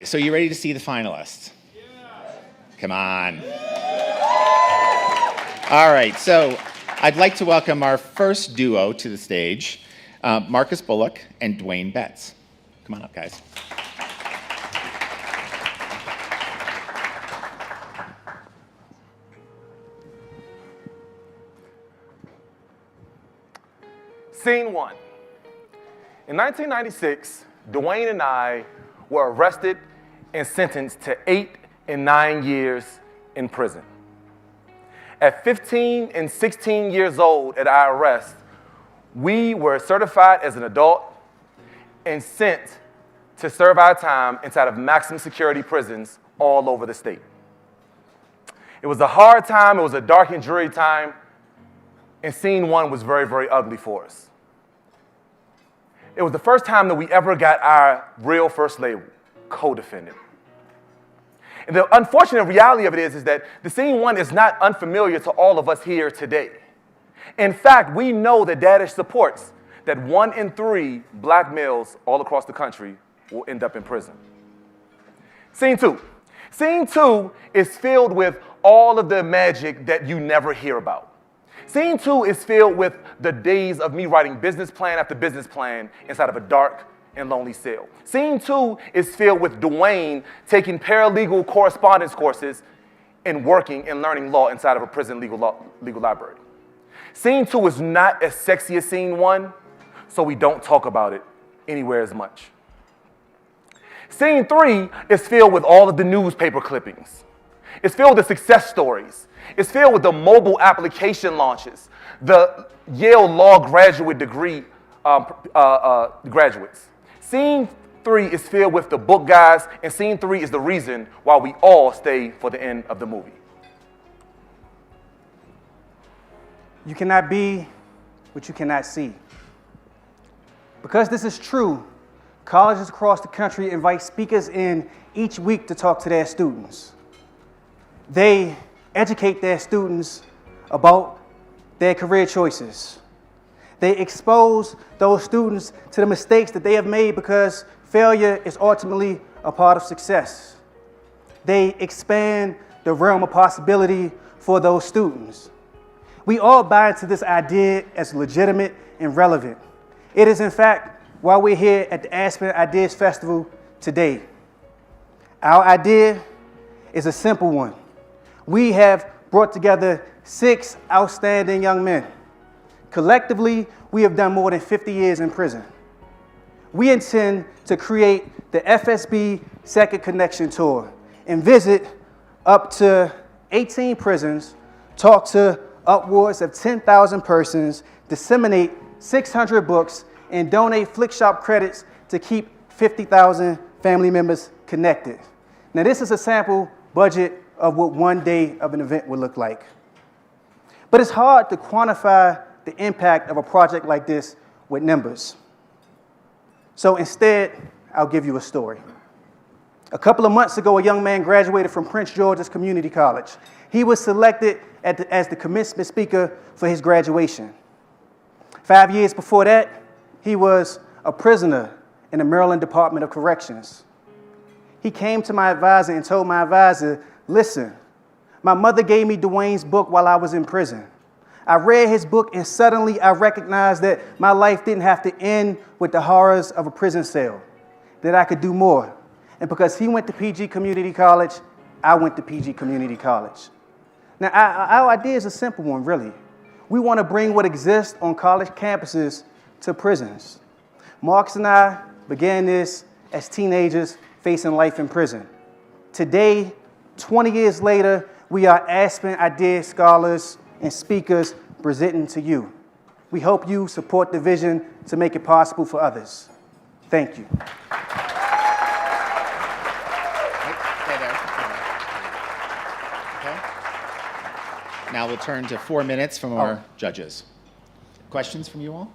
So you ready to see the finalists? Yeah. Come on. All right, so I'd like to welcome our first duo to the stage, Marcus Bullock and Dwayne Betts. Come on up, guys. Scene one. In 1996, Dwayne and I were arrested and sentenced to 8 and 9 years in prison. At 15 and 16 years old at our arrest, we were certified as an adult and sent to serve our time inside of maximum security prisons all over the state. It was a hard time, it was a dark and dreary time, and scene one was very, very ugly for us. It was the first time that we ever got our real first label, co-defendant. And the unfortunate reality of it is that the scene one is not unfamiliar to all of us here today. In fact, we know that data supports that 1 in 3 black males all across the country will end up in prison. Scene two. Scene two is filled with all of the magic that you never hear about. Scene two is filled with the days of me writing business plan after business plan inside of a dark and lonely cell. Scene two is filled with Dwayne taking paralegal correspondence courses and working and learning law inside of a prison legal library. Scene two is not as sexy as scene one, so we don't talk about it anywhere as much. Scene three is filled with all of the newspaper clippings. It's filled with success stories. It's filled with the mobile application launches, the Yale Law graduate degree graduates. Scene three is filled with the book guys, and scene three is the reason why we all stay for the end of the movie. You cannot be what you cannot see. Because this is true, colleges across the country invite speakers in each week to talk to their students. They educate their students about their career choices. They expose those students to the mistakes that they have made because failure is ultimately a part of success. They expand the realm of possibility for those students. We all buy into this idea as legitimate and relevant. It is, in fact, why we're here at the Aspen Ideas Festival today. Our idea is a simple one. We have brought together 6 outstanding young men. Collectively, we have done more than 50 years in prison. We intend to create the FSB Second Connection Tour and visit up to 18 prisons, talk to upwards of 10,000 persons, disseminate 600 books, and donate Flikshop credits to keep 50,000 family members connected. Now, this is a sample budget of what one day of an event would look like. But it's hard to quantify the impact of a project like this with numbers. So instead, I'll give you a story. A couple of months ago, a young man graduated from Prince George's Community College. He was selected as the commencement speaker for his graduation. 5 years before that, he was a prisoner in the Maryland Department of Corrections. He came to my advisor and told my advisor, listen, my mother gave me Dwayne's book while I was in prison. I read his book and suddenly I recognized that my life didn't have to end with the horrors of a prison cell, that I could do more. And because he went to PG Community College, I went to PG Community College. Now, our idea is a simple one, really. We want to bring what exists on college campuses to prisons. Marcus and I began this as teenagers facing life in prison. Today, 20 years later, we are Aspen Idea Scholars and speakers presenting to you. We hope you support the vision to make it possible for others. Thank you. Stay there. Okay. Now we'll turn to 4 minutes from our judges. Questions from you all?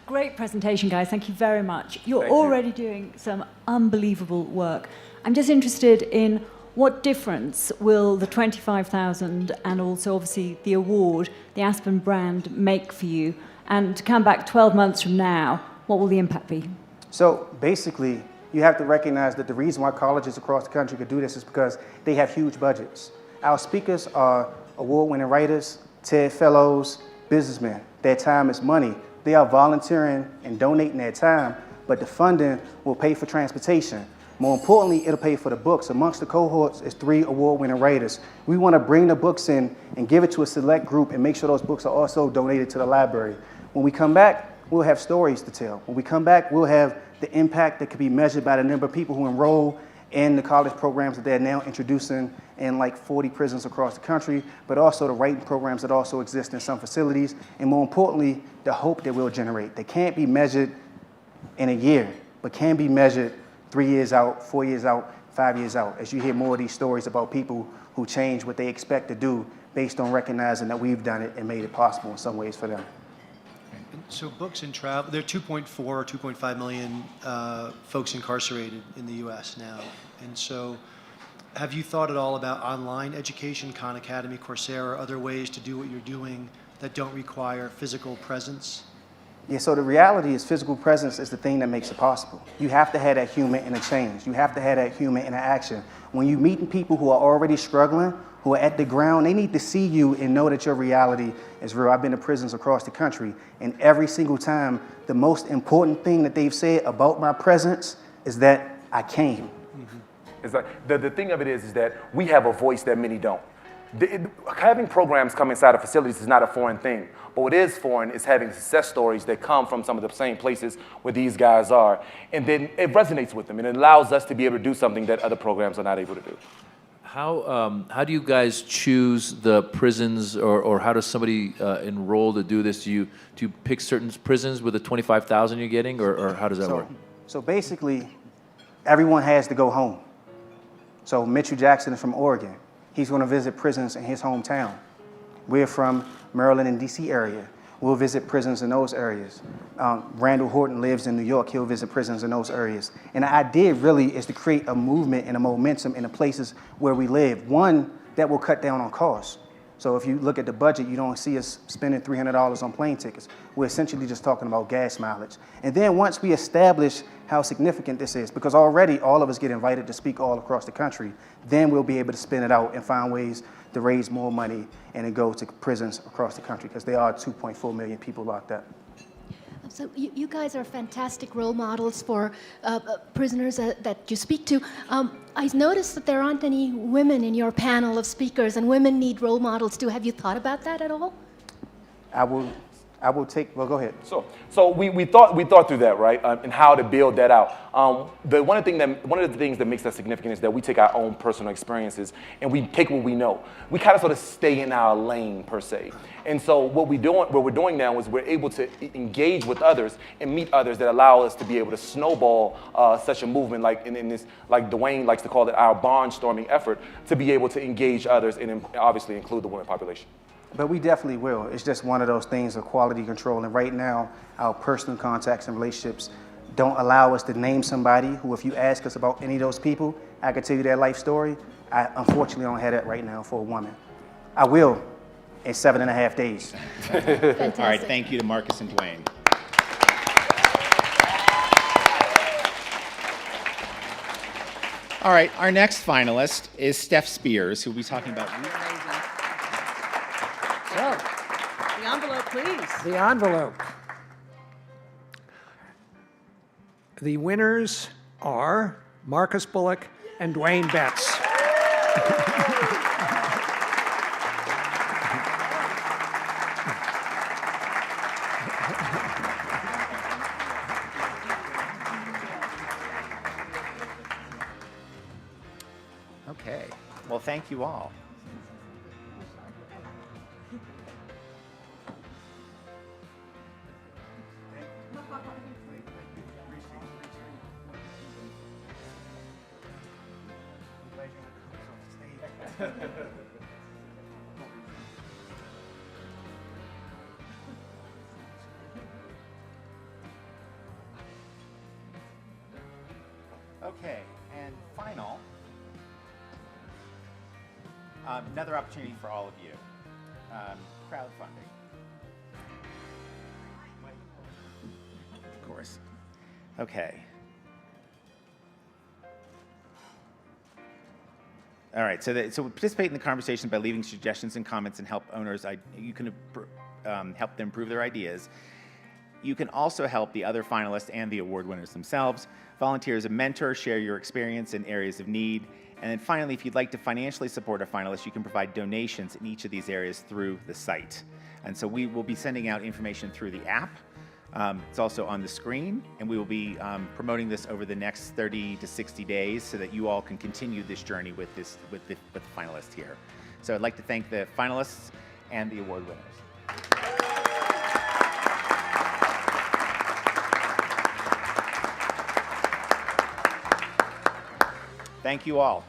Great presentation, guys. Thank you very much. You're already doing some unbelievable work. I'm just interested in what difference will the 25,000 and also obviously the award, the Aspen brand, make for you? And to come back 12 months from now, what will the impact be? So basically, You have to recognize that the reason why colleges across the country could do this is because they have huge budgets. Our speakers are award-winning writers, TED fellows, businessmen. Their time is money. They are volunteering and donating their time, but the funding will pay for transportation. More importantly, it'll pay for the books. Amongst the cohorts is 3 award-winning writers. We want to bring the books in and give it to a select group and make sure those books are also donated to the library. When we come back, we'll have stories to tell. When we come back, we'll have the impact that could be measured by the number of people who enroll in the college programs that they're now introducing in like 40 prisons across the country, but also the writing programs that also exist in some facilities, and more importantly, the hope that we'll generate. They can't be measured in a year, but can be measured 3 years out, 4 years out, 5 years out, as you hear more of these stories about people who change what they expect to do based on recognizing that we've done it and made it possible in some ways for them. So books and travel, there are 2.4 or 2.5 million folks incarcerated in the U.S. now. And so have you thought at all about online education, Khan Academy, Coursera, other ways to do what you're doing that don't require physical presence? Yeah, so the reality is physical presence is the thing that makes it possible. You have to have that human interchange. You have to have that human interaction. When you're meeting people who are already struggling, who are at the ground, they need to see you and know that your reality is real. I've been to prisons across the country, and every single time, the most important thing that they've said about my presence is that I came. It's like, the thing of it is that we have a voice that many don't. Having programs come inside of facilities is not a foreign thing, but what is foreign is having success stories that come from some of the same places where these guys are, and then it resonates with them, and it allows us to be able to do something that other programs are not able to do. How do you guys choose the prisons, or how does somebody enroll to do this? Do you pick certain prisons with the 25,000 you're getting, or how does that work? So basically, everyone has to go home. So Mitchell Jackson is from Oregon. He's going to visit prisons in his hometown. We're from Maryland and DC area. We'll visit prisons in those areas. Randall Horton lives in New York. He'll visit prisons in those areas. And the idea really is to create a movement and a momentum in the places where we live. One, that will cut down on costs. So if you look at the budget, you don't see us spending $300 on plane tickets. We're essentially just talking about gas mileage. And then once we establish how significant this is, because already all of us get invited to speak all across the country, then we'll be able to spin it out and find ways to raise more money and then go to prisons across the country, because there are 2.4 million people locked up. So you guys are fantastic role models for prisoners that you speak to. I noticed that there aren't any women in your panel of speakers, and women need role models too. Have you thought about that at all? I will take, well, go ahead. So we thought through that, right, and how to build that out. One of the things that makes that significant is that we take our own personal experiences and we take what we know. We kind of sort of stay in our lane per se. And so what we're doing now is we're able to engage with others and meet others that allow us to be able to snowball such a movement, like in this, like Dwayne likes to call it, our barnstorming effort, to be able to engage others and obviously include the women population. But we definitely will. It's just one of those things of quality control. And right now, our personal contacts and relationships don't allow us to name somebody who, if you ask us about any of those people, I could tell you their life story. I unfortunately don't have that right now for a woman. I will in 7.5 days. Fantastic. All right, thank you to Marcus and Dwayne. All right, our next finalist is Steph Spears, who will be talking about So, the envelope, please. The envelope. The winners are Marcus Bullock and Dwayne Betts. Okay, well, thank you all. Okay, and final, another opportunity for all of you, crowdfunding. Of course. Okay. All right, so participate in the conversation by leaving suggestions and comments and help owners, you can help them improve their ideas. You can also help the other finalists and the award winners themselves. Volunteer as a mentor, share your experience in areas of need. And then finally, if you'd like to financially support a finalist, you can provide donations in each of these areas through the site. And so we will be sending out information through the app. It's also on the screen, and we will be promoting this over the next 30 to 60 days so that you all can continue this journey with the finalists here. So I'd like to thank the finalists and the award winners. Thank you all.